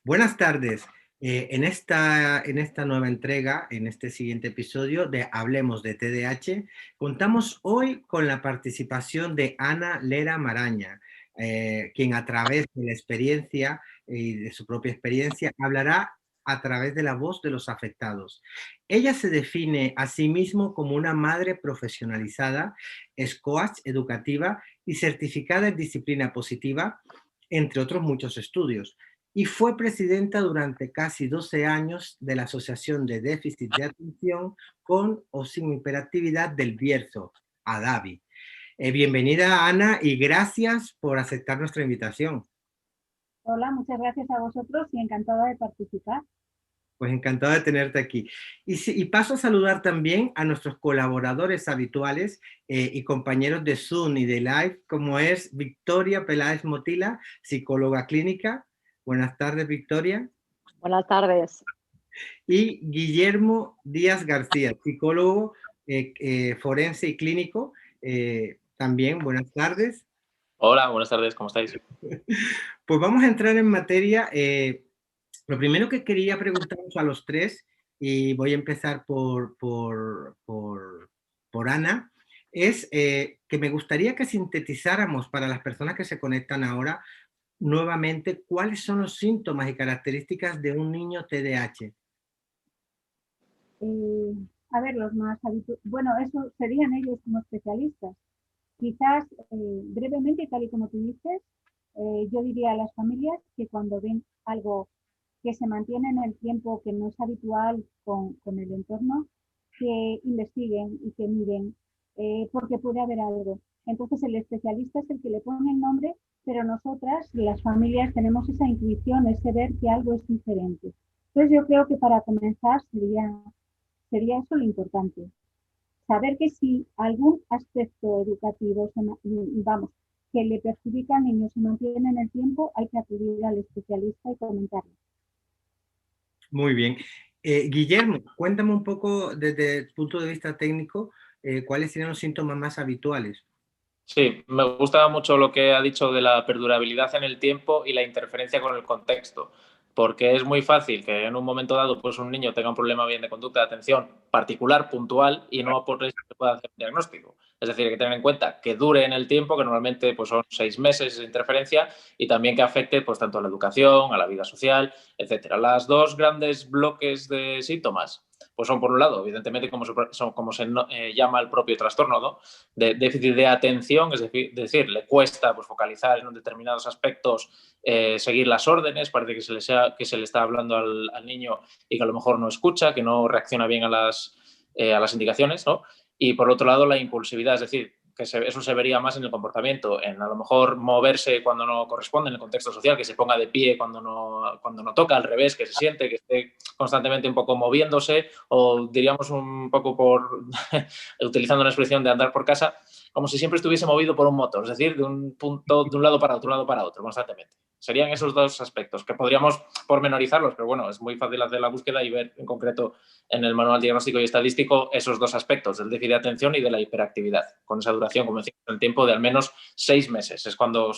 Buenas tardes. En esta nueva entrega, en este siguiente episodio de Hablemos de TDAH, contamos hoy con la participación de Ana Lera Maraña, quien a través de la experiencia y de su propia experiencia hablará a través de la voz de los afectados. Ella se define a sí mismo como una madre profesionalizada, es coach educativa y certificada en disciplina positiva, entre otros muchos estudios, y fue presidenta durante casi 12 años de la Asociación de Déficit de Atención con o sin hiperactividad del Bierzo, ADABI. Bienvenida, Ana, y gracias por aceptar nuestra invitación. Hola, muchas gracias a vosotros y encantada de participar. Pues encantado de tenerte aquí. Y paso a saludar también a nuestros colaboradores habituales y compañeros de Zoom y de Live, como es Victoria Peláez Motila, psicóloga clínica. Buenas tardes, Victoria. Buenas tardes. Y Guillermo Díaz García, psicólogo forense y clínico. También, buenas tardes. Hola, buenas tardes, ¿cómo estáis? Pues vamos a entrar en materia. Lo primero que quería preguntaros a los tres, y voy a empezar por Ana, es que me gustaría que sintetizáramos para las personas que se conectan ahora nuevamente cuáles son los síntomas y características de un niño TDAH. Eh, a ver, los más habituales, bueno, eso serían ellos como especialistas. Quizás brevemente, tal y como tú dices, yo diría a las familias que cuando ven algo que se mantiene en el tiempo, que no es habitual con el entorno, que investiguen y que miren, porque puede haber algo. Entonces el especialista es el que le pone el nombre, pero nosotras, las familias, tenemos esa intuición, ese ver que algo es diferente. Entonces yo creo que para comenzar sería eso lo importante. Saber que si algún aspecto educativo, vamos, que le perjudica al niño se mantiene en el tiempo, hay que acudir al especialista y comentarlo. Muy bien. Guillermo, cuéntame un poco desde el punto de vista técnico, cuáles serían los síntomas más habituales. Sí, me gusta mucho lo que ha dicho de la perdurabilidad en el tiempo y la interferencia con el contexto, porque es muy fácil que en un momento dado pues un niño tenga un problema bien de conducta de atención particular, puntual, y no por eso se puede hacer un diagnóstico. Es decir, hay que tener en cuenta que dure en el tiempo, que normalmente pues, son 6 meses esa interferencia, y también que afecte pues, tanto a la educación, a la vida social, etcétera. Las dos grandes bloques de síntomas pues son, por un lado, evidentemente, como se llama el propio trastorno, ¿no? De déficit de atención, es decir, le cuesta pues, focalizar en determinados aspectos, seguir las órdenes, parece que se le está hablando al niño y que a lo mejor no escucha, que no reacciona bien a las indicaciones, ¿no? Y por otro lado, la impulsividad, es decir, que eso se vería más en el comportamiento, en a lo mejor moverse cuando no corresponde en el contexto social, que se ponga de pie cuando no toca, al revés, que se siente, que esté constantemente un poco moviéndose, o diríamos un poco utilizando una expresión de andar por casa, como si siempre estuviese movido por un motor, es decir, de un punto, de un lado para otro, un lado para otro, constantemente. Serían esos dos aspectos, que podríamos pormenorizarlos, pero bueno, es muy fácil hacer la búsqueda y ver en concreto en el manual diagnóstico y estadístico esos dos aspectos, del déficit de atención y de la hiperactividad, con esa duración, como decimos, el tiempo de al menos 6 meses. Es cuando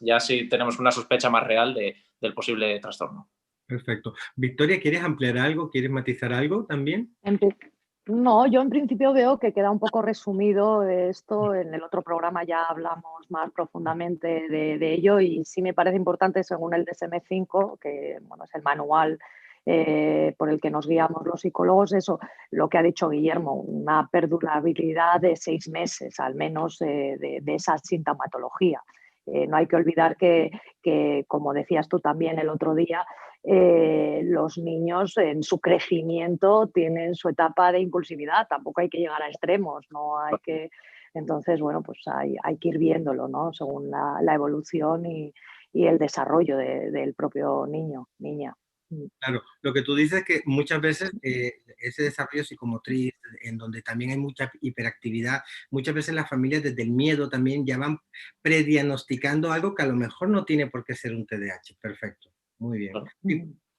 ya sí tenemos una sospecha más real del posible trastorno. Perfecto. Victoria, ¿quieres ampliar algo? ¿Quieres matizar algo también? No, yo en principio veo que queda un poco resumido esto. En el otro programa ya hablamos más profundamente de ello y sí me parece importante, según el DSM-5, que bueno, es el manual por el que nos guiamos los psicólogos, eso, lo que ha dicho Guillermo, una perdurabilidad de 6 meses al menos de esa sintomatología. No hay que olvidar que, como decías tú también el otro día, los niños en su crecimiento tienen su etapa de impulsividad, tampoco hay que llegar a extremos, no hay que... Entonces, bueno, pues hay que ir viéndolo, ¿no? Según la evolución y el desarrollo del propio niño, niña. Claro, lo que tú dices es que muchas veces ese desarrollo psicomotriz, en donde también hay mucha hiperactividad, muchas veces las familias desde el miedo también ya van prediagnosticando algo que a lo mejor no tiene por qué ser un TDAH. Perfecto, muy bien.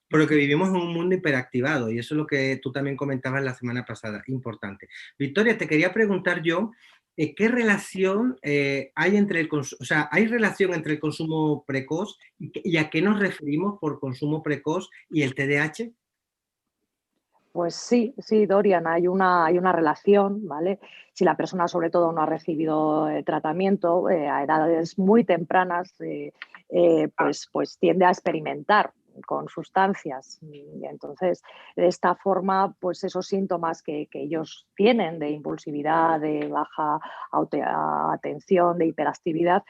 Pero que vivimos en un mundo hiperactivado y eso es lo que tú también comentabas la semana pasada, importante. Victoria, te quería preguntar yo, ¿qué relación hay entre el consumo? O sea, ¿hay relación entre el consumo precoz y a qué nos referimos por consumo precoz y el TDAH? Pues sí, sí, Dorian, hay una relación, ¿vale? Si la persona sobre todo no ha recibido tratamiento a edades muy tempranas, pues tiende a experimentar con sustancias. Y entonces, de esta forma, pues esos síntomas que ellos tienen de impulsividad, de baja atención, de hiperactividad,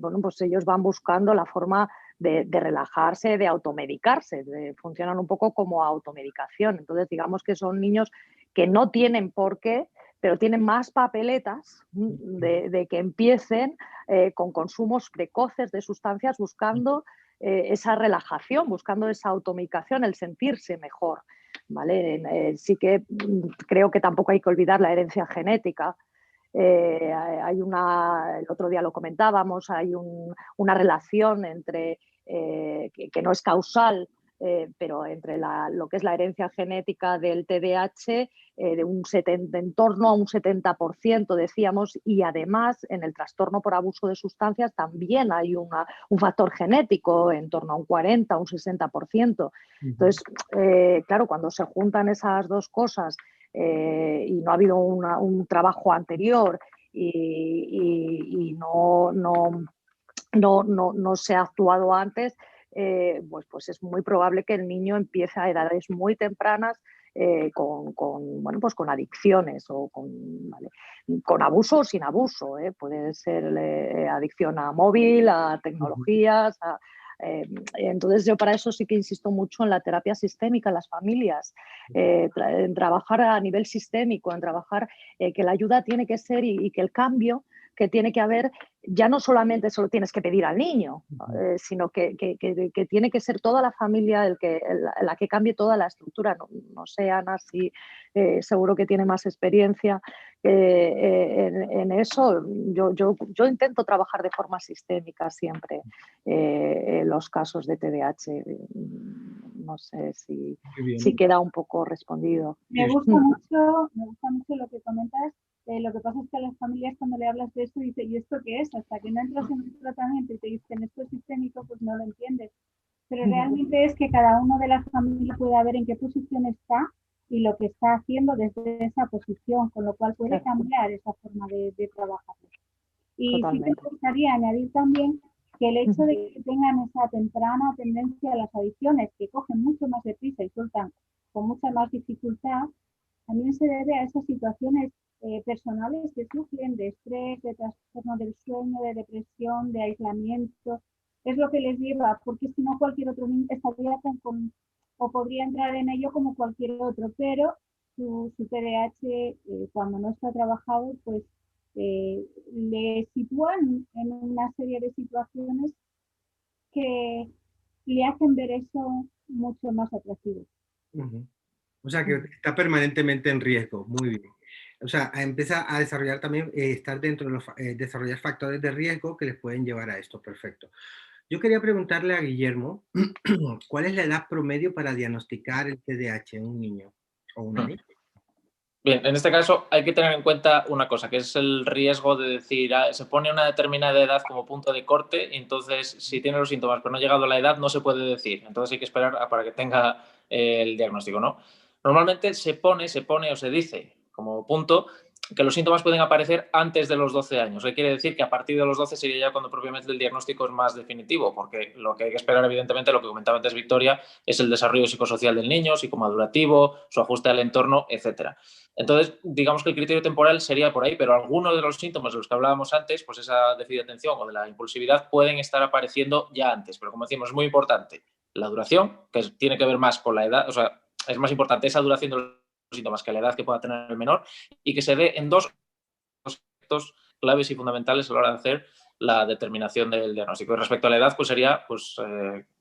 bueno, pues ellos van buscando la forma de relajarse, de automedicarse, funcionan un poco como automedicación. Entonces, digamos que son niños que no tienen por qué, pero tienen más papeletas de que empiecen con consumos precoces de sustancias buscando esa relajación, buscando esa automedicación, el sentirse mejor. ¿Vale? Sí que creo que tampoco hay que olvidar la herencia genética. El otro día lo comentábamos, hay una relación entre, que no es causal, pero entre lo que es la herencia genética del TDAH, en torno a un 70%, decíamos, y además en el trastorno por abuso de sustancias también hay un factor genético en torno a un 40, un 60%. Entonces, claro, cuando se juntan esas dos cosas y no ha habido un trabajo anterior y no se ha actuado antes, pues es muy probable que el niño empiece a edades muy tempranas bueno, pues con adicciones o con abuso o sin abuso. Puede ser adicción a móvil, a tecnologías, entonces yo para eso sí que insisto mucho en la terapia sistémica, en las familias, en trabajar a nivel sistémico, en trabajar que la ayuda tiene que ser y que el cambio que tiene que haber ya no solamente se lo tienes que pedir al niño, sino que tiene que ser toda la familia la que cambie toda la estructura. No sé, Ana, si seguro que tiene más experiencia en eso. Yo intento trabajar de forma sistémica siempre en los casos de TDAH. No sé si queda un poco respondido. Me gusta mucho lo que comentas. Lo que pasa es que a las familias cuando le hablas de esto dicen, ¿y esto qué es? Hasta que no entras en el tratamiento y te dicen esto es sistémico, pues no lo entiendes. Pero realmente es que cada uno de las familias puede ver en qué posición está y lo que está haciendo desde esa posición, con lo cual puede cambiar esa forma de trabajar. Y Totalmente. sí que me gustaría añadir también que el hecho de que tengan esa temprana tendencia a las adicciones, que cogen mucho más deprisa y sueltan con mucha más dificultad, también se debe a esas situaciones personales que sufren de estrés, de trastorno del sueño, de depresión, de aislamiento. Es lo que les lleva, porque si no cualquier otro niño estaría o podría entrar en ello como cualquier otro, pero su TDAH cuando no está trabajado, pues le sitúan en una serie de situaciones que le hacen ver eso mucho más atractivo. O sea, que está permanentemente en riesgo. Muy bien. O sea, empieza a desarrollar también, estar dentro de desarrollar factores de riesgo que les pueden llevar a esto. Perfecto. Yo quería preguntarle a Guillermo, ¿cuál es la edad promedio para diagnosticar el TDAH en un niño o una niña? Bien, en este caso hay que tener en cuenta una cosa, que es el riesgo de decir, se pone una determinada edad como punto de corte, y entonces si tiene los síntomas pero no ha llegado a la edad, no se puede decir. Entonces hay que esperar para que tenga el diagnóstico, ¿no? Normalmente se pone o se dice como punto que los síntomas pueden aparecer antes de los 12 años. ¿Qué quiere decir? Que a partir de los 12 sería ya cuando propiamente el diagnóstico es más definitivo, porque lo que hay que esperar, evidentemente, lo que comentaba antes Victoria, es el desarrollo psicosocial del niño, psicomadurativo, su ajuste al entorno, etcétera. Entonces, digamos que el criterio temporal sería por ahí, pero algunos de los síntomas de los que hablábamos antes, pues esa déficit de atención o de la impulsividad, pueden estar apareciendo ya antes. Pero como decimos, es muy importante la duración, que tiene que ver más con la edad, o sea, es más importante esa duración de los síntomas que la edad que pueda tener el menor, y que se dé en dos aspectos claves y fundamentales a la hora de hacer la determinación del diagnóstico. Y respecto a la edad, pues sería, pues,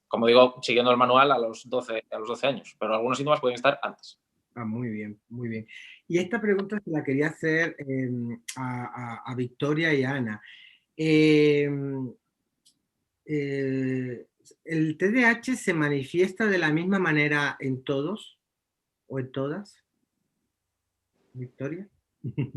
como digo, siguiendo el manual a los 12 años, pero algunos síntomas pueden estar antes. Muy bien, muy bien. Y esta pregunta se la quería hacer a Victoria y a Ana. ¿El TDAH se manifiesta de la misma manera en todos o en todas? Victoria.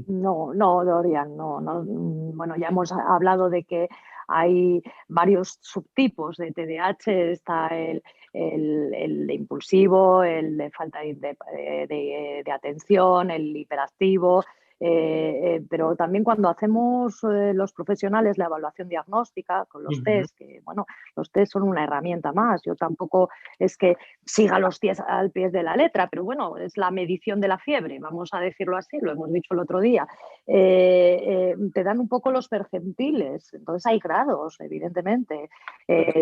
No, no, Dorian, no, no. Bueno, ya hemos hablado de que hay varios subtipos de TDAH. Está el de impulsivo, el de falta de atención, el hiperactivo. Pero también cuando hacemos los profesionales la evaluación diagnóstica con los Ujú. test, que bueno, los test son una herramienta más. Yo tampoco es que siga los pies al pie de la letra, pero bueno, es la medición de la fiebre, vamos a decirlo así, lo hemos dicho el otro día. Te dan un poco los percentiles, entonces hay grados, evidentemente.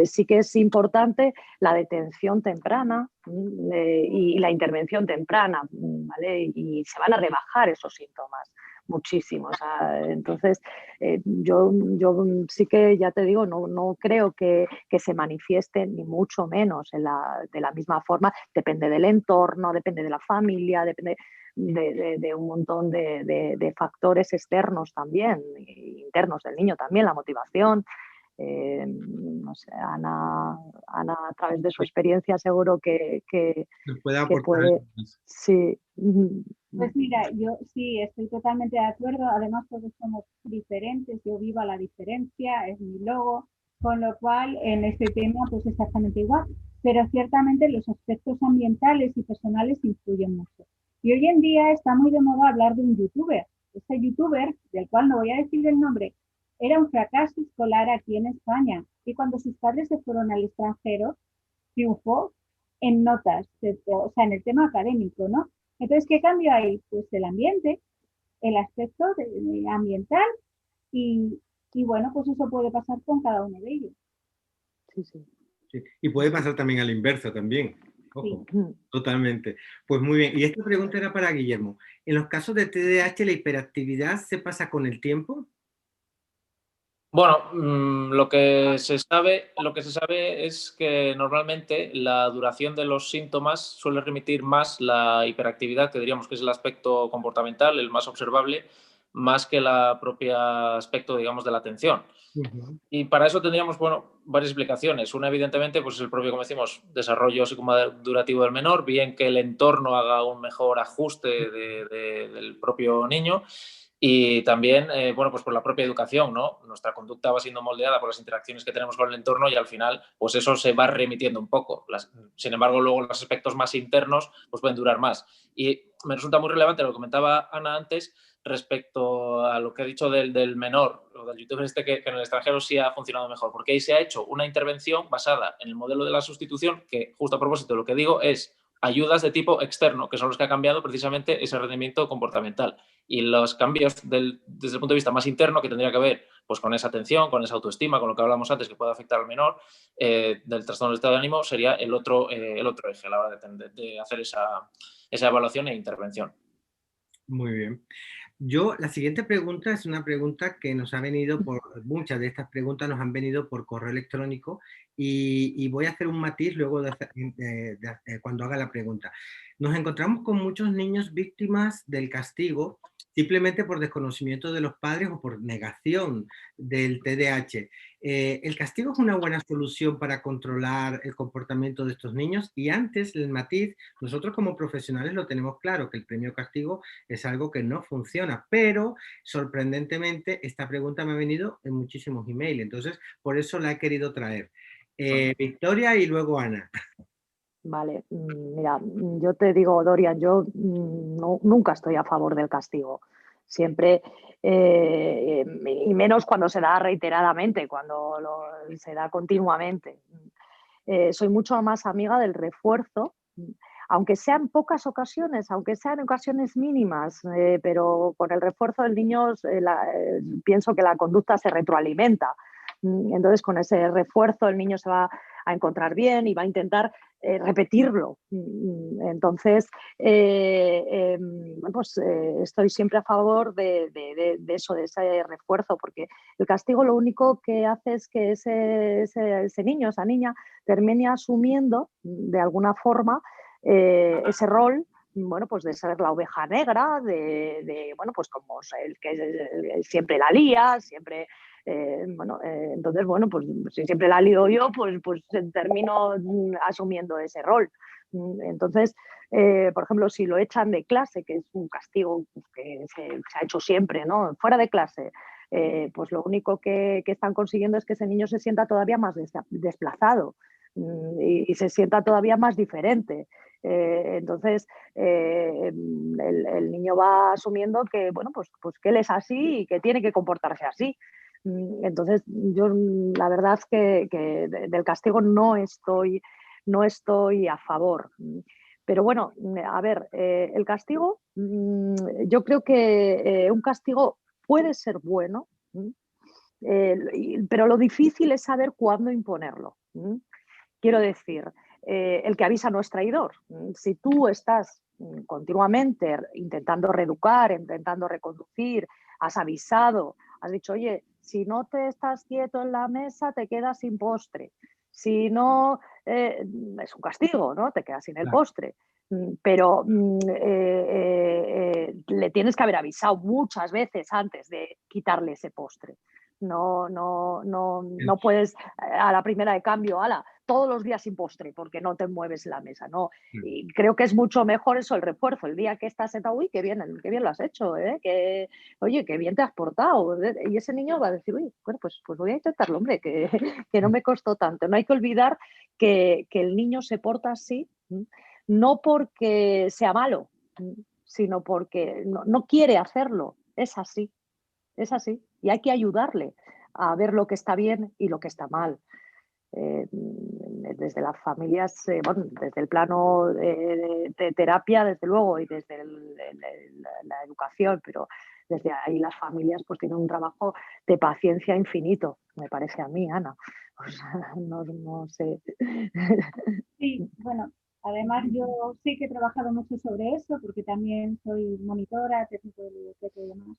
Sí que es importante la detención temprana y la intervención temprana, ¿vale? Y se van a rebajar esos síntomas muchísimo. O sea, entonces, yo sí que, ya te digo, no creo que se manifieste ni mucho menos de la misma forma. Depende del entorno, depende de la familia, depende de un montón de factores externos también, internos del niño también, la motivación. No sé, Ana, a través de su experiencia seguro Nos puede que aportar puede, algo más. sí. Pues mira, yo sí estoy totalmente de acuerdo. Además, todos somos diferentes. Yo vivo la diferencia, es mi logo, con lo cual en este tema, pues exactamente igual. Pero ciertamente los aspectos ambientales y personales influyen mucho. Y hoy en día está muy de moda hablar de un youtuber. Este youtuber, del cual no voy a decir el nombre, era un fracaso escolar aquí en España. Y cuando sus padres se fueron al extranjero, triunfó en notas, o sea, en el tema académico, ¿no? Entonces, ¿qué cambio hay? Pues el ambiente, el aspecto ambiental y, y, bueno, pues eso puede pasar con cada uno de ellos. Sí, sí. Sí. Y puede pasar también a la inversa también. Sí. Ojo, totalmente. Pues muy bien. Y esta pregunta era para Guillermo. En los casos de TDAH, ¿la hiperactividad se pasa con el tiempo? Bueno, lo que se sabe es que normalmente la duración de los síntomas suele remitir más la hiperactividad, que diríamos que es el aspecto comportamental, el más observable, más que el propio aspecto, digamos, de la atención. Ujú. Y para eso tendríamos, bueno, varias explicaciones. Una, evidentemente, pues es el propio, como decimos, desarrollo psicomadurativo del menor, bien que el entorno haga un mejor ajuste del propio niño. Y también, bueno, pues por la propia educación, ¿no? Nuestra conducta va siendo moldeada por las interacciones que tenemos con el entorno y al final, pues eso se va remitiendo un poco. Sin embargo, luego los aspectos más internos, pues pueden durar más. Y me resulta muy relevante lo que comentaba Ana antes respecto a lo que he dicho del menor, o del youtuber este que en el extranjero sí ha funcionado mejor, porque ahí se ha hecho una intervención basada en el modelo de la sustitución, que justo a propósito lo que digo es ayudas de tipo externo, que son los que ha cambiado precisamente ese rendimiento comportamental. Y los cambios desde el punto de vista más interno, que tendría que ver pues, con esa atención, con esa autoestima, con lo que hablamos antes, que puede afectar al menor, del trastorno del estado de ánimo, sería el otro eje a la hora de hacer esa evaluación e intervención. Muy bien. La siguiente pregunta es una pregunta que nos ha venido muchas de estas preguntas nos han venido por correo electrónico y voy a hacer un matiz luego cuando haga la pregunta. Nos encontramos con muchos niños víctimas del castigo simplemente por desconocimiento de los padres o por negación del TDAH. ¿El castigo es una buena solución para controlar el comportamiento de estos niños? Y antes, el matiz, nosotros como profesionales lo tenemos claro, que el premio castigo es algo que no funciona, pero sorprendentemente esta pregunta me ha venido en muchísimos emails, entonces por eso la he querido traer. Victoria y luego Ana. Vale, mira, yo te digo, Dorian, yo nunca estoy a favor del castigo. Siempre, y menos cuando se da reiteradamente, cuando se da continuamente. Soy mucho más amiga del refuerzo, aunque sean pocas ocasiones, aunque sean ocasiones mínimas, pero con el refuerzo del niño pienso que la conducta se retroalimenta. Entonces, con ese refuerzo el niño se va a encontrar bien y va a intentar repetirlo. Entonces, pues, estoy siempre a favor de eso, de ese refuerzo, porque el castigo lo único que hace es que ese niño, esa niña, termine asumiendo de alguna forma ese rol, bueno, pues de ser la oveja negra, bueno, pues como el que siempre la lía, siempre Entonces, bueno, pues si siempre la lío yo, pues termino asumiendo ese rol. Entonces, por ejemplo, si lo echan de clase, que es un castigo que se ha hecho siempre, ¿no? Fuera de clase, pues lo único que están consiguiendo es que ese niño se sienta todavía más desplazado y se sienta todavía más diferente. Entonces, el niño va asumiendo que, bueno, pues que él es así y que tiene que comportarse así. Entonces, yo la verdad es que del castigo no estoy a favor. Pero bueno, a ver, el castigo, yo creo que un castigo puede ser bueno, pero lo difícil es saber cuándo imponerlo. Quiero decir, el que avisa no es traidor. Si tú estás continuamente intentando reeducar, intentando reconducir, has avisado, has dicho, oye, si no te estás quieto en la mesa, te quedas sin postre. Si no, es un castigo, ¿no? Te quedas sin el postre. Pero le tienes que haber avisado muchas veces antes de quitarle ese postre. No puedes a la primera de cambio, ala, todos los días sin postre, porque no te mueves la mesa, ¿no? Y creo que es mucho mejor eso, el refuerzo. El día que estás sentado, uy, qué bien lo has hecho, ¿eh? Oye, qué bien te has portado. Y ese niño va a decir, uy, bueno, pues voy a intentarlo, hombre, que no me costó tanto. No hay que olvidar que el niño se porta así, no porque sea malo, sino porque no quiere hacerlo. Es así. Es así. Y hay que ayudarle a ver lo que está bien y lo que está mal. Desde las familias, bueno, desde el plano de terapia, desde luego, y desde la educación, pero desde ahí las familias pues tienen un trabajo de paciencia infinito, me parece a mí, Ana. O sea, no sé. Sí, bueno, además yo sí que he trabajado mucho sobre eso porque también soy monitora, técnico de biblioteca y demás.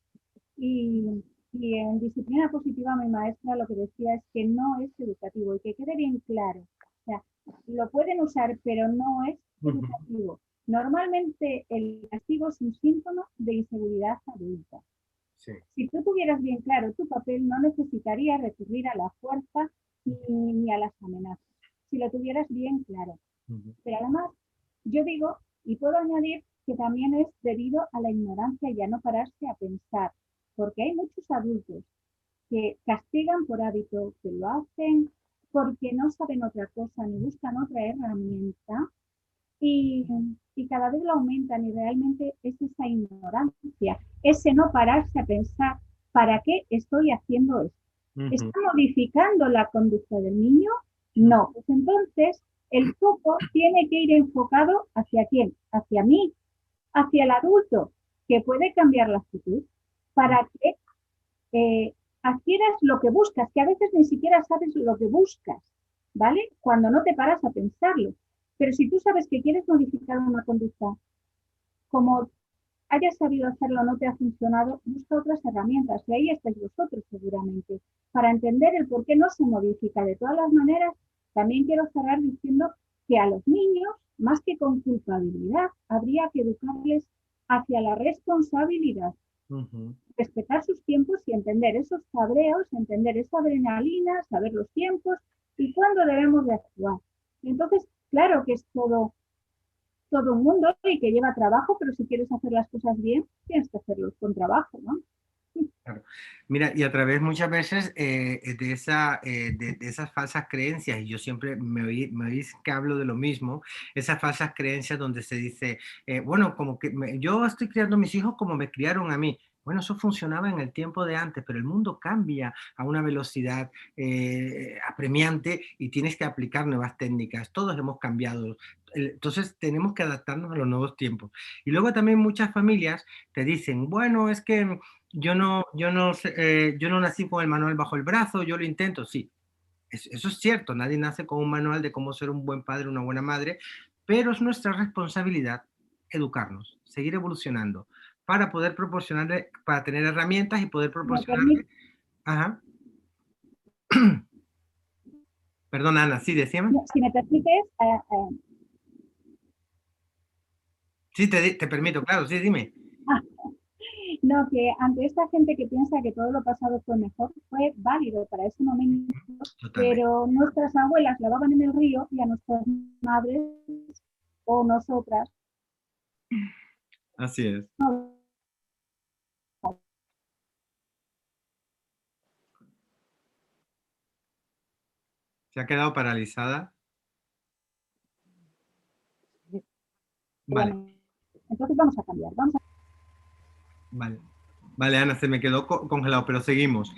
Y en disciplina positiva mi maestra lo que decía es que no es educativo y que quede bien claro. O sea, lo pueden usar, pero no es educativo. Normalmente el castigo es un síntoma de inseguridad adulta. Sí. Si tú tuvieras bien claro tu papel, no necesitarías recurrir a la fuerza ni a las amenazas. Si lo tuvieras bien claro. Pero además, yo digo, y puedo añadir, que también es debido a la ignorancia y a no pararse a pensar. Porque hay muchos adultos que castigan por hábito, que lo hacen porque no saben otra cosa ni buscan otra herramienta y cada vez lo aumentan y realmente es esa ignorancia, ese no pararse a pensar, ¿para qué estoy haciendo esto? ¿Está modificando la conducta del niño? No. Pues entonces el foco tiene que ir enfocado ¿hacia quién? Hacia mí, hacia el adulto, que puede cambiar la actitud para que adquieras lo que buscas, que a veces ni siquiera sabes lo que buscas, ¿vale? Cuando no te paras a pensarlo. Pero si tú sabes que quieres modificar una conducta, como hayas sabido hacerlo, no te ha funcionado, busca otras herramientas. Y ahí estáis vosotros seguramente, para entender el por qué no se modifica. De todas las maneras, también quiero cerrar diciendo que a los niños, más que con culpabilidad, habría que educarles hacia la responsabilidad. Respetar sus tiempos y entender esos cabreos, entender esa adrenalina, saber los tiempos y cuándo debemos de actuar. Y entonces, claro que es todo un mundo y que lleva trabajo, pero si quieres hacer las cosas bien, tienes que hacerlos con trabajo, ¿no? Claro. Mira, y a través muchas veces de esas falsas creencias, y yo siempre me oís que hablo de lo mismo, esas falsas creencias donde se dice, bueno, como que yo estoy criando a mis hijos como me criaron a mí. Bueno, eso funcionaba en el tiempo de antes, pero el mundo cambia a una velocidad apremiante y tienes que aplicar nuevas técnicas. Todos hemos cambiado. Entonces tenemos que adaptarnos a los nuevos tiempos. Y luego también muchas familias te dicen, bueno, es que yo no nací con el manual bajo el brazo, yo lo intento, sí. Eso es cierto, nadie nace con un manual de cómo ser un buen padre, una buena madre, pero es nuestra responsabilidad educarnos, seguir evolucionando, para poder proporcionarle, para tener herramientas y poder proporcionarle. Ajá. Perdón, Ana, sí, decíame. Si me permites. Sí, te permito, claro, sí, dime. No, que ante esta gente que piensa que todo lo pasado fue mejor, fue válido para ese momento, Totalmente. pero nuestras abuelas lavaban en el río y a nuestras madres o nosotras Así es. no. ¿Se ha quedado paralizada? Vale, Entonces vamos a cambiar. vale. Vale, Ana, se me quedó congelado, pero seguimos.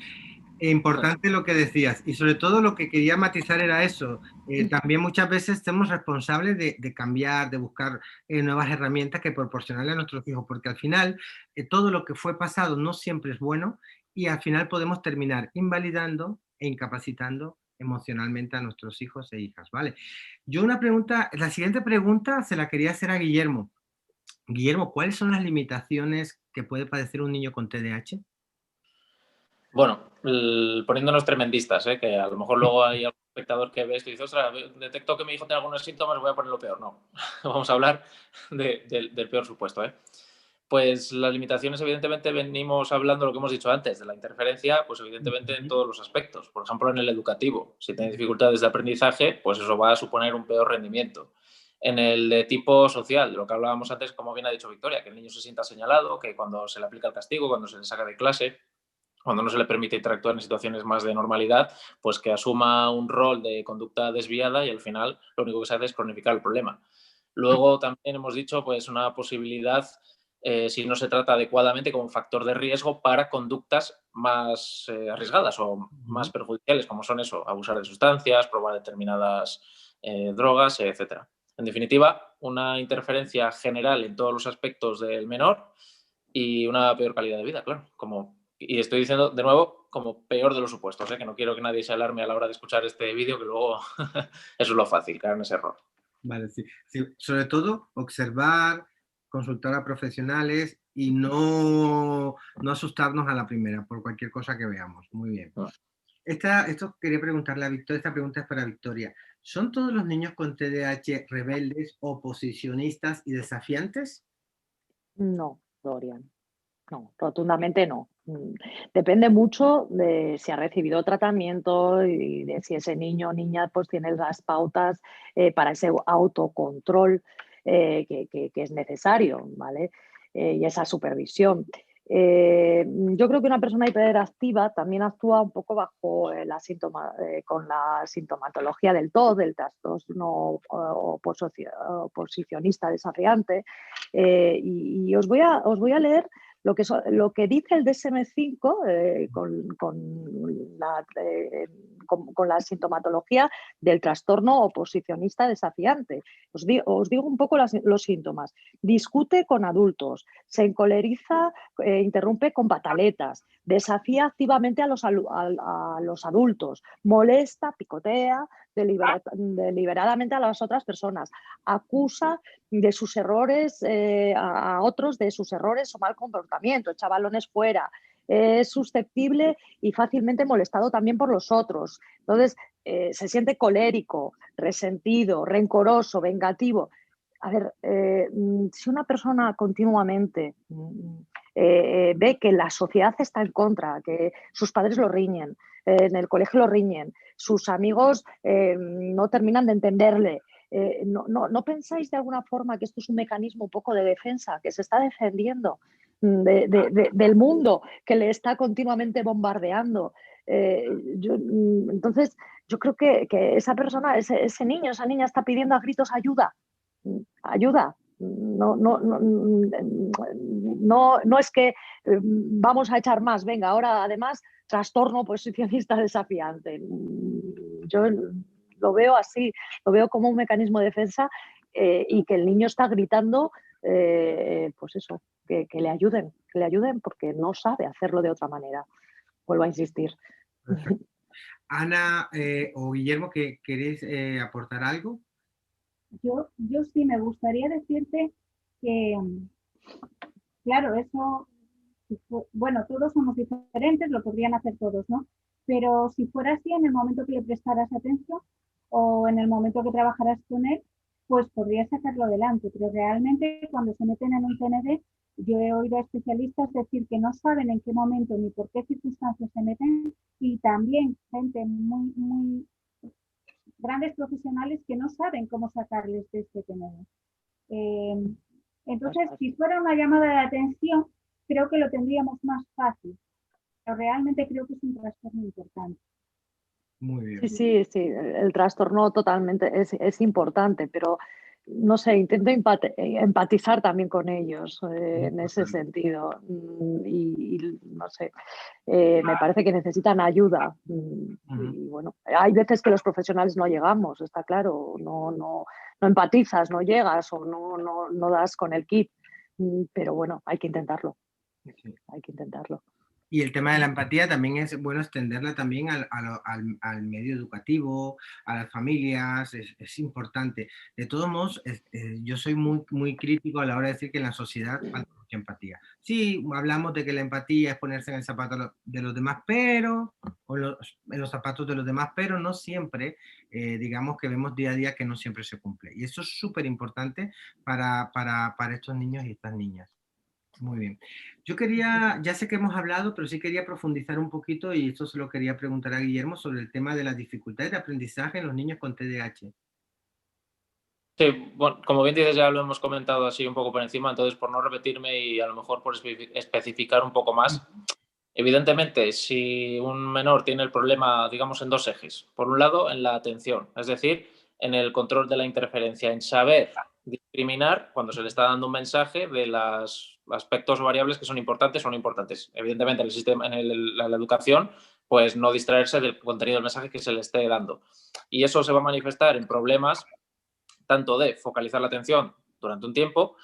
Importante lo que decías, y sobre todo lo que quería matizar era eso. También muchas veces somos responsables de cambiar, de buscar nuevas herramientas que proporcionarle a nuestros hijos, porque al final todo lo que fue pasado no siempre es bueno y al final podemos terminar invalidando e incapacitando emocionalmente a nuestros hijos e hijas, ¿vale? Yo una pregunta, la siguiente pregunta se la quería hacer a Guillermo. Guillermo, ¿cuáles son las limitaciones que puede padecer un niño con TDAH? Bueno, poniéndonos tremendistas, que a lo mejor luego hay algún espectador que ve esto y dice, ostras, detecto que mi hijo tiene algunos síntomas, voy a poner lo peor. No, vamos a hablar del peor supuesto. Pues las limitaciones, evidentemente, venimos hablando lo que hemos dicho antes, de la interferencia, pues evidentemente en todos los aspectos. Por ejemplo, en el educativo. Si tiene dificultades de aprendizaje, pues eso va a suponer un peor rendimiento. En el de tipo social, de lo que hablábamos antes, como bien ha dicho Victoria, que el niño se sienta señalado, que cuando se le aplica el castigo, cuando se le saca de clase, cuando no se le permite interactuar en situaciones más de normalidad, pues que asuma un rol de conducta desviada y al final lo único que se hace es cronificar el problema. Luego también hemos dicho pues una posibilidad, si no se trata adecuadamente, como factor de riesgo para conductas más arriesgadas o más perjudiciales, como son eso, abusar de sustancias, probar determinadas drogas, etcétera. En definitiva, una interferencia general en todos los aspectos del menor y una peor calidad de vida, claro, y estoy diciendo de nuevo como peor de los supuestos, que no quiero que nadie se alarme a la hora de escuchar este vídeo, que luego eso es lo fácil, caer en ese error. Vale, sí. Sí, sobre todo observar, consultar a profesionales y no asustarnos a la primera por cualquier cosa que veamos. Muy bien. Esto quería preguntarle a Victoria, esta pregunta es para Victoria. ¿Son todos los niños con TDAH rebeldes, oposicionistas y desafiantes? No, Dorian. No, rotundamente no. Depende mucho de si ha recibido tratamiento y de si ese niño o niña pues tiene las pautas para ese autocontrol que es necesario, ¿vale? Y esa supervisión. Yo creo que una persona hiperactiva también actúa un poco bajo con la sintomatología del TOD, del trastorno oposicionista desafiante. Y os voy a leer lo que dice el DSM-5 con la sintomatología del trastorno oposicionista desafiante. Os digo un poco los síntomas. Discute con adultos, se encoleriza, interrumpe con pataletas, desafía activamente a los adultos, molesta, picotea deliberadamente a las otras personas, acusa de sus errores a otros de sus errores o mal comportamiento, echa balones fuera, es susceptible y fácilmente molestado también por los otros. Entonces, se siente colérico, resentido, rencoroso, vengativo. A ver, si una persona continuamente ve que la sociedad está en contra, que sus padres lo riñen, en el colegio lo riñen, sus amigos no terminan de entenderle, ¿no pensáis de alguna forma que esto es un mecanismo un poco de defensa, que se está defendiendo del mundo que le está continuamente bombardeando? Entonces, yo creo que esa persona, ese niño, esa niña está pidiendo a gritos ayuda. Ayuda. No es que vamos a echar más, venga, ahora además trastorno oposicionista desafiante. Yo lo veo así, lo veo como un mecanismo de defensa y que el niño está gritando, pues eso, que le ayuden porque no sabe hacerlo de otra manera. Vuelvo a insistir. Perfecto. Ana o Guillermo, ¿queréis aportar algo? Yo sí me gustaría decirte que, claro, eso, bueno, todos somos diferentes, lo podrían hacer todos, ¿no? Pero si fuera así, en el momento que le prestaras atención o en el momento que trabajaras con él, pues podrías sacarlo adelante. Pero realmente cuando se meten en un TND, Yo he oído a especialistas decir que no saben en qué momento ni por qué circunstancias se meten, y también gente muy grandes profesionales que no saben cómo sacarles de este tenedor. Entonces, si fuera una llamada de atención, creo que lo tendríamos más fácil, pero realmente creo que es un trastorno importante. Muy bien. Sí, el trastorno totalmente es importante, pero no sé, intento empatizar también con ellos en ese sentido. Y no sé, me parece que necesitan ayuda. Y bueno, hay veces que los profesionales no llegamos, está claro, no empatizas, no llegas o no das con el kit, pero bueno, hay que intentarlo. Sí. Hay que intentarlo. Y el tema de la empatía también es bueno extenderla también al medio educativo, a las familias, es importante. De todos modos, yo soy muy crítico a la hora de decir que en la sociedad falta mucha empatía. Sí, hablamos de que la empatía es ponerse en el zapato de los demás, pero, en los zapatos de los demás, pero no siempre, digamos que vemos día a día que no siempre se cumple. Y eso es súper importante para estos niños y estas niñas. Muy bien. Yo quería, ya sé que hemos hablado, pero sí quería profundizar un poquito, y esto se lo quería preguntar a Guillermo, sobre el tema de las dificultades de aprendizaje en los niños con TDAH. Sí, bueno, como bien dices, ya lo hemos comentado así un poco por encima, entonces por no repetirme y a lo mejor por especificar un poco más, evidentemente, si un menor tiene el problema, digamos, en dos ejes. Por un lado, en la atención, es decir, en el control de la interferencia, en saber discriminar cuando se le está dando un mensaje de los aspectos o variables que son importantes o no importantes. Evidentemente, en el sistema, la educación, pues no distraerse del contenido del mensaje que se le esté dando. Y eso se va a manifestar en problemas tanto de focalizar la atención durante un tiempo,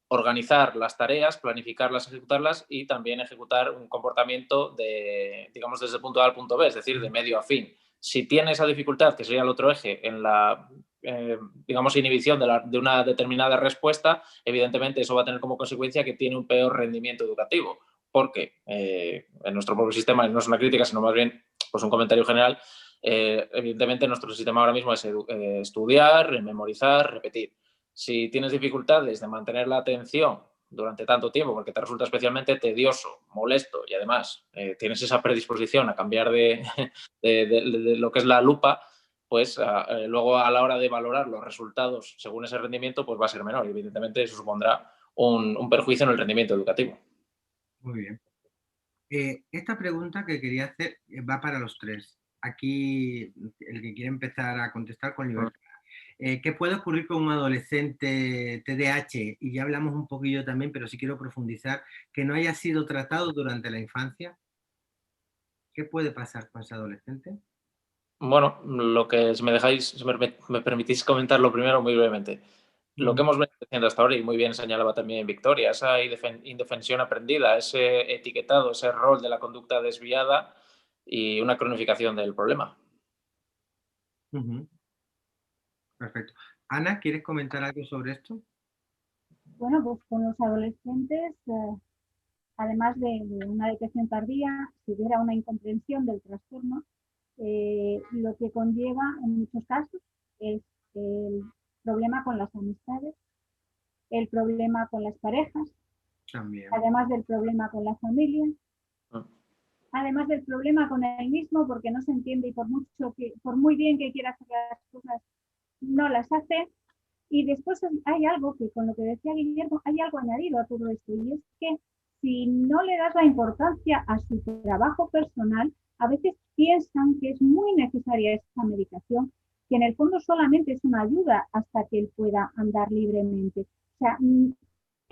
organizar las tareas, planificarlas, ejecutarlas y también ejecutar un comportamiento de, digamos, desde el punto A al punto B, es decir, de medio a fin. Si tiene esa dificultad, que sería el otro eje, en la, digamos, inhibición de una determinada respuesta, evidentemente eso va a tener como consecuencia que tiene un peor rendimiento educativo, porque en nuestro propio sistema, no es una crítica, sino más bien pues un comentario general, evidentemente nuestro sistema ahora mismo es estudiar, memorizar, repetir. Si tienes dificultades de mantener la atención durante tanto tiempo porque te resulta especialmente tedioso, molesto y además tienes esa predisposición a cambiar de lo que es la lupa, pues luego a la hora de valorar los resultados según ese rendimiento, pues va a ser menor y evidentemente eso supondrá un perjuicio en el rendimiento educativo. Muy bien. Esta pregunta que quería hacer va para los tres. Aquí el que quiere empezar a contestar con libertad. ¿Qué puede ocurrir con un adolescente TDAH? Y ya hablamos un poquillo también, pero sí quiero profundizar, que no haya sido tratado durante la infancia. ¿Qué puede pasar con ese adolescente? Bueno, lo que si me dejáis, si me permitís comentarlo primero muy brevemente. Lo que hemos venido diciendo hasta ahora, y muy bien señalaba también Victoria, esa indefensión aprendida, ese etiquetado, ese rol de la conducta desviada y una cronificación del problema. Perfecto. Ana, ¿quieres comentar algo sobre esto? Bueno, pues con los adolescentes, además de una detección tardía, si hubiera una incomprensión del trastorno, lo que conlleva en muchos casos es el problema con las amistades, el problema con las parejas, También. además del problema con la familia, además del problema con él mismo, porque no se entiende y por muy bien que quiera hacer las cosas, no las hace. Y después hay algo que, con lo que decía Guillermo, hay algo añadido a todo esto, y es que si no le das la importancia a su trabajo personal, a veces piensan que es muy necesaria esta medicación, que en el fondo solamente es una ayuda hasta que él pueda andar libremente. O sea,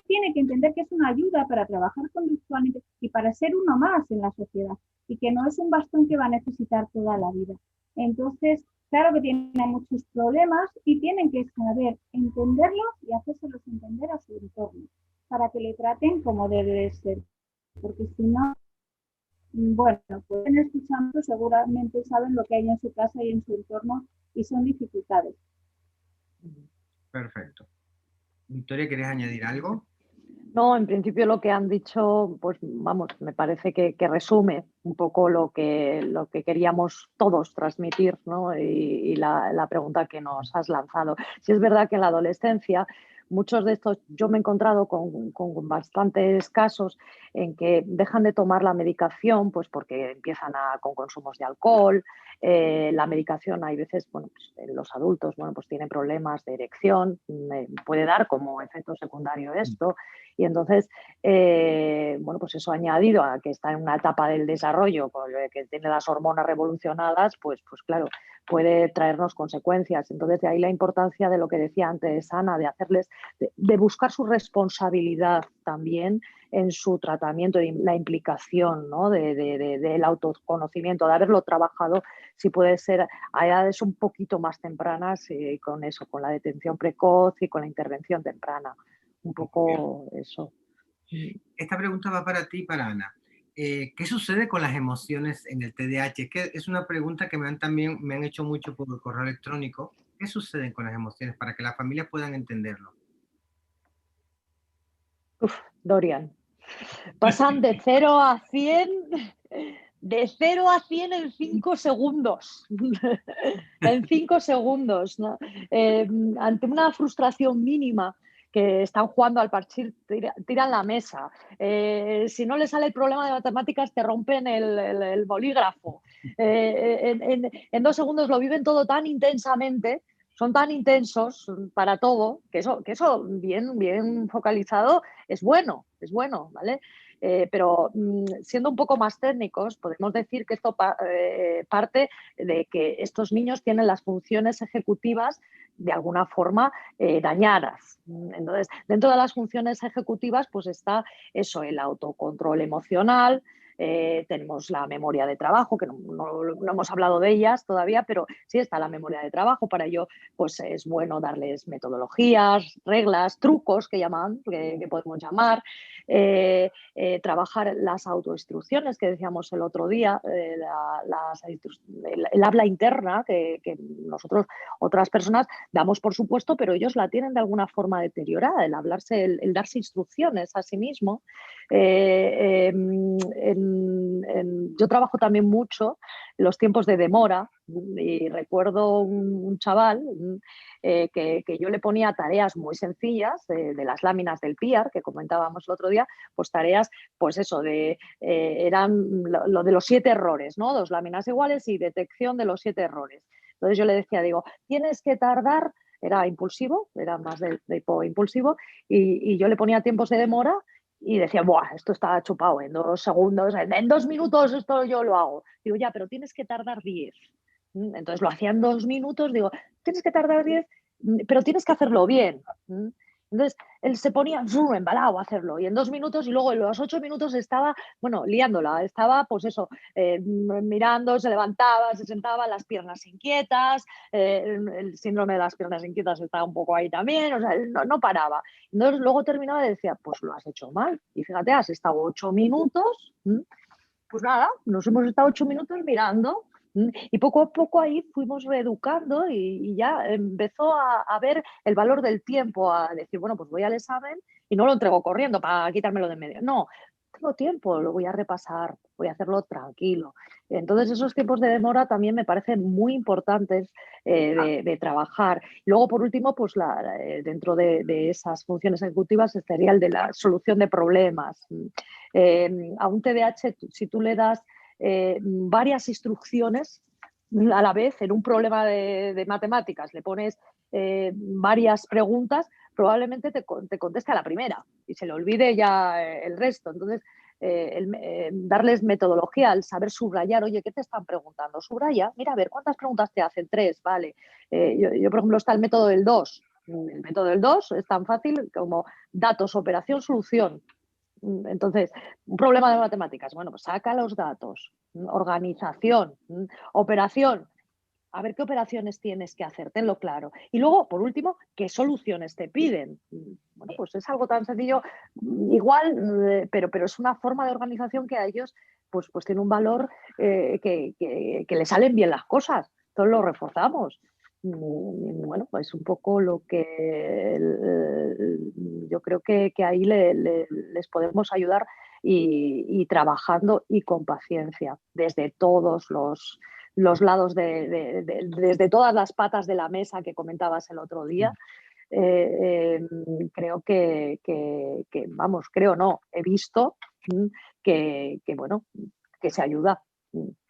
tiene que entender que es una ayuda para trabajar conductualmente y para ser uno más en la sociedad, y que no es un bastón que va a necesitar toda la vida. Entonces, claro que tienen muchos problemas y tienen que saber entenderlos y hacérselos entender a su entorno para que le traten como debe de ser. Porque si no, bueno, pueden escuchando, seguramente saben lo que hay en su casa y en su entorno y son dificultades. Perfecto. Victoria, ¿quieres añadir algo? No, en principio lo que han dicho, pues vamos, me parece que resume un poco lo que queríamos todos transmitir, ¿no? Y la pregunta que nos has lanzado. Si es verdad que en la adolescencia, muchos de estos, yo me he encontrado con bastantes casos en que dejan de tomar la medicación pues porque empiezan con consumos de alcohol. La medicación hay veces, bueno, pues en los adultos, bueno, pues tienen problemas de erección, puede dar como efecto secundario esto, y entonces, bueno, pues eso añadido a que está en una etapa del desarrollo que tiene las hormonas revolucionadas, pues claro, puede traernos consecuencias. Entonces, de ahí la importancia de lo que decía antes Ana, de hacerles, de buscar su responsabilidad también en su tratamiento y la implicación, ¿no? del autoconocimiento, de haberlo trabajado, si puede ser a edades un poquito más tempranas, con eso, con la detención precoz y con la intervención temprana. Un poco eso. Esta pregunta va para ti y para Ana. ¿Qué sucede con las emociones en el TDAH? Que es una pregunta que también me han hecho mucho por el correo electrónico. ¿Qué sucede con las emociones para que las familias puedan entenderlo? Dorian, pasan de 0 a 100, de 0 a 100 en 5 segundos. En 5 segundos, ¿no? Ante una frustración mínima, que están jugando al parchís, tiran la mesa. Si no les sale el problema de matemáticas, te rompen el bolígrafo. En 2 segundos lo viven todo tan intensamente, son tan intensos para todo, que eso bien focalizado es bueno, ¿vale? Pero siendo un poco más técnicos, podemos decir que esto parte de que estos niños tienen las funciones ejecutivas de alguna forma dañadas. Entonces, dentro de las funciones ejecutivas, pues está eso, el autocontrol emocional. Tenemos la memoria de trabajo, que no hemos hablado de ellas todavía, pero sí está la memoria de trabajo. Para ello, pues es bueno darles metodologías, reglas, trucos que podemos llamar. Trabajar las autoinstrucciones que decíamos el otro día, el habla interna que nosotros, otras personas, damos por supuesto, pero ellos la tienen de alguna forma deteriorada, el darse instrucciones a sí mismo. Yo trabajo también mucho los tiempos de demora y recuerdo un chaval que yo le ponía tareas muy sencillas de las láminas del PIAR que comentábamos el otro día, pues tareas, pues eso, eran lo de los 7 errores, ¿no? 2 láminas iguales y detección de los 7 errores. Entonces yo le decía, tienes que tardar, era impulsivo, era más de tipo impulsivo, y yo le ponía tiempos de demora y decía, ¡buah! Esto está chupado en 2 segundos, en 2 minutos esto yo lo hago. Digo, ya, pero tienes que tardar 10. Entonces lo hacía en 2 minutos, tienes que tardar 10, pero tienes que hacerlo bien. Entonces él se ponía embalado a hacerlo y en 2 minutos, y luego en los 8 minutos estaba, bueno, liándola, estaba pues eso, mirando, se levantaba, se sentaba, las piernas inquietas, el síndrome de las piernas inquietas estaba un poco ahí también, o sea, no paraba. Entonces luego terminaba y decía, pues lo has hecho mal, y fíjate, has estado 8 minutos, pues nada, nos hemos estado 8 minutos mirando. Y poco a poco ahí fuimos reeducando y ya empezó a ver el valor del tiempo, a decir, bueno, pues voy al examen y no lo entrego corriendo para quitármelo de en medio. No, tengo tiempo, lo voy a repasar, voy a hacerlo tranquilo. Entonces esos tiempos de demora también me parecen muy importantes de trabajar. Luego, por último, pues dentro de esas funciones ejecutivas estaría el de la solución de problemas. A un TDAH, si tú le das varias instrucciones a la vez en un problema de matemáticas, le pones varias preguntas, probablemente te conteste a la primera y se le olvide ya el resto. Entonces, darles metodología, al saber subrayar, oye, ¿qué te están preguntando? Subraya, mira, a ver, ¿cuántas preguntas te hacen? 3, vale. Yo, por ejemplo, está el método del 2. El método del 2 es tan fácil como datos, operación, solución. Entonces, un problema de matemáticas, bueno, pues saca los datos, organización, operación, a ver qué operaciones tienes que hacer, tenlo claro. Y luego, por último, qué soluciones te piden. Bueno, pues es algo tan sencillo, igual, pero es una forma de organización que a ellos pues tiene un valor que le salen bien las cosas. Entonces lo reforzamos. Bueno, pues un poco lo que yo creo que ahí les podemos ayudar y trabajando y con paciencia desde todos los lados, desde todas las patas de la mesa que comentabas el otro día. creo vamos, creo no, he visto bueno, que se ayuda.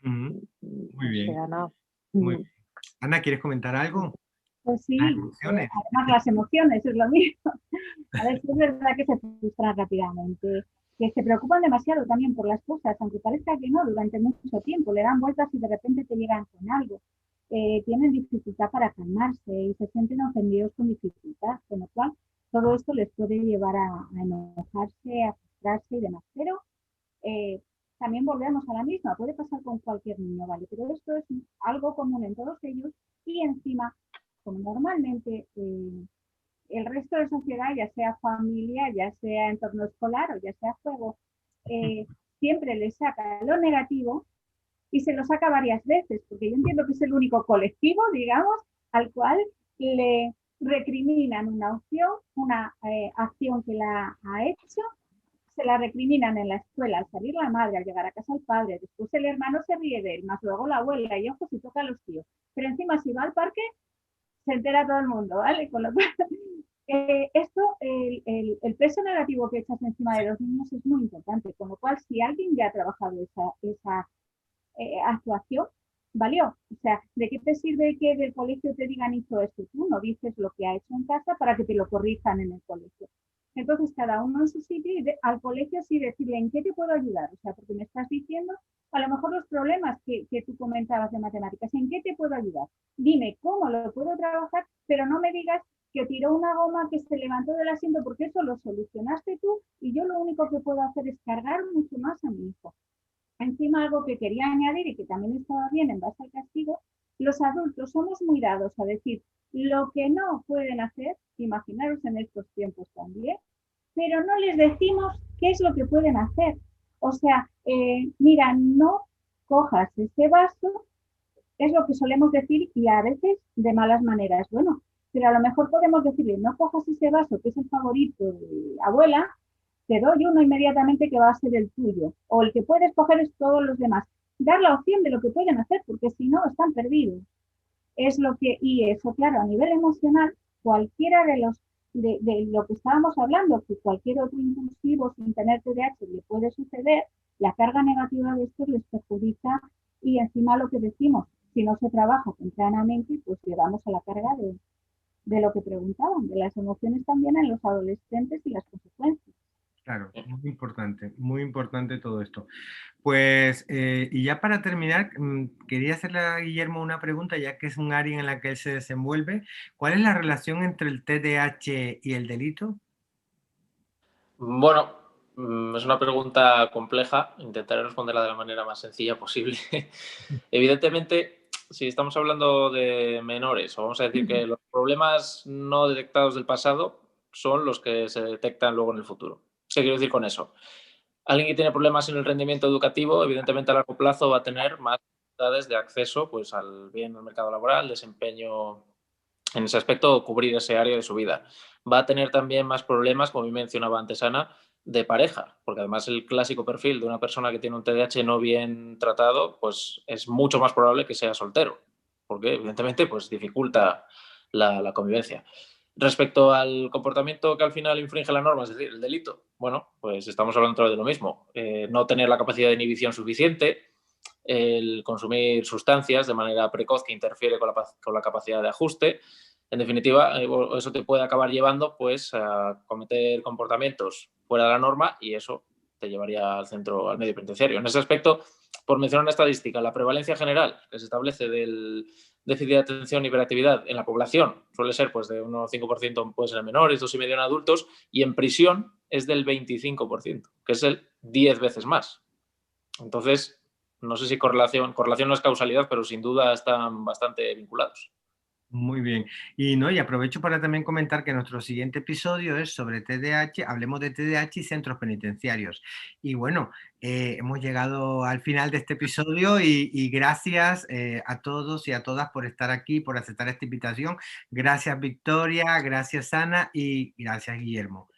Muy bien. Ana. Muy bien. Ana, ¿quieres comentar algo? Pues sí, Las emociones. además las emociones es lo mismo. A veces es verdad que se frustran rápidamente, que se preocupan demasiado también por las cosas, aunque parezca que no, durante mucho tiempo, le dan vueltas y de repente te llegan con algo. Tienen dificultad para calmarse y se sienten ofendidos con dificultad, con lo cual todo esto les puede llevar a enojarse, a frustrarse y demás. Pero también volvemos a la misma, puede pasar con cualquier niño, ¿vale? Pero esto es algo común en todos ellos y encima, como normalmente el resto de sociedad, ya sea familia, ya sea entorno escolar o ya sea juego, siempre le saca lo negativo y se lo saca varias veces, porque yo entiendo que es el único colectivo, digamos, al cual le recriminan una opción, una acción que la ha hecho, se la recriminan en la escuela al salir la madre, al llegar a casa el padre, después el hermano se ríe de él, más luego la abuela y ojos y toca a los tíos. Pero encima si va al parque, se entera todo el mundo, ¿vale? Con lo cual, el peso negativo que echas encima de los niños es muy importante, con lo cual si alguien ya ha trabajado esa actuación, valió. O sea, ¿de qué te sirve que del colegio te digan hizo esto? Tú no dices lo que ha hecho en casa para que te lo corrijan en el colegio. Entonces, cada uno en su sitio y al colegio sí decirle en qué te puedo ayudar. O sea, porque me estás diciendo a lo mejor los problemas que tú comentabas de matemáticas, ¿en qué te puedo ayudar? Dime cómo lo puedo trabajar, pero no me digas que tiró una goma, que se levantó del asiento, porque eso lo solucionaste tú y yo lo único que puedo hacer es cargar mucho más a mi hijo. Encima, algo que quería añadir y que también estaba bien en base al castigo, los adultos somos muy dados a decir lo que no pueden hacer, imaginaros en estos tiempos también, pero no les decimos qué es lo que pueden hacer. O sea, mira, no cojas ese vaso, es lo que solemos decir y a veces de malas maneras. Bueno, pero a lo mejor podemos decirle, no cojas ese vaso que es el favorito de abuela, te doy uno inmediatamente que va a ser el tuyo. O el que puedes coger es todos los demás. Dar la opción de lo que pueden hacer, porque si no, están perdidos. Es lo que, y eso, claro, a nivel emocional, cualquiera de lo que estábamos hablando, que cualquier otro impulsivo sin tener TDAH le puede suceder, la carga negativa de esto les perjudica y encima lo que decimos, si no se trabaja tempranamente, pues llegamos a la carga de lo que preguntaban, de las emociones también en los adolescentes y las consecuencias. Claro, muy importante todo esto. Pues, y ya para terminar, quería hacerle a Guillermo una pregunta, ya que es un área en la que él se desenvuelve. ¿Cuál es la relación entre el TDAH y el delito? Bueno, es una pregunta compleja. Intentaré responderla de la manera más sencilla posible. Evidentemente, si estamos hablando de menores, o vamos a decir que los problemas no detectados del pasado son los que se detectan luego en el futuro. ¿Qué quiero decir con eso? Alguien que tiene problemas en el rendimiento educativo, evidentemente a largo plazo va a tener más dificultades de acceso pues, al bien al mercado laboral, desempeño en ese aspecto, cubrir ese área de su vida. Va a tener también más problemas, como mencionaba antes Ana, de pareja, porque además el clásico perfil de una persona que tiene un TDAH no bien tratado, pues es mucho más probable que sea soltero, porque evidentemente pues dificulta la convivencia. Respecto al comportamiento que al final infringe la norma, es decir, el delito, bueno, pues estamos hablando de lo mismo. No tener la capacidad de inhibición suficiente, el consumir sustancias de manera precoz que interfiere con la capacidad de ajuste. En definitiva, eso te puede acabar llevando pues, a cometer comportamientos fuera de la norma y eso te llevaría al centro, al medio penitenciario. En ese aspecto, por mencionar una estadística, la prevalencia general que se establece del déficit de atención y hiperactividad en la población suele ser pues, de unos 5%, puede ser en menores, 2,5% en adultos, y en prisión es del 25%, que es el 10 veces más. Entonces, no sé si correlación no es causalidad, pero sin duda están bastante vinculados. Muy bien. Y aprovecho para también comentar que nuestro siguiente episodio es sobre TDAH, hablemos de TDAH y centros penitenciarios. Y bueno, hemos llegado al final de este episodio y gracias a todos y a todas por estar aquí, por aceptar esta invitación. Gracias Victoria, gracias Ana y gracias Guillermo.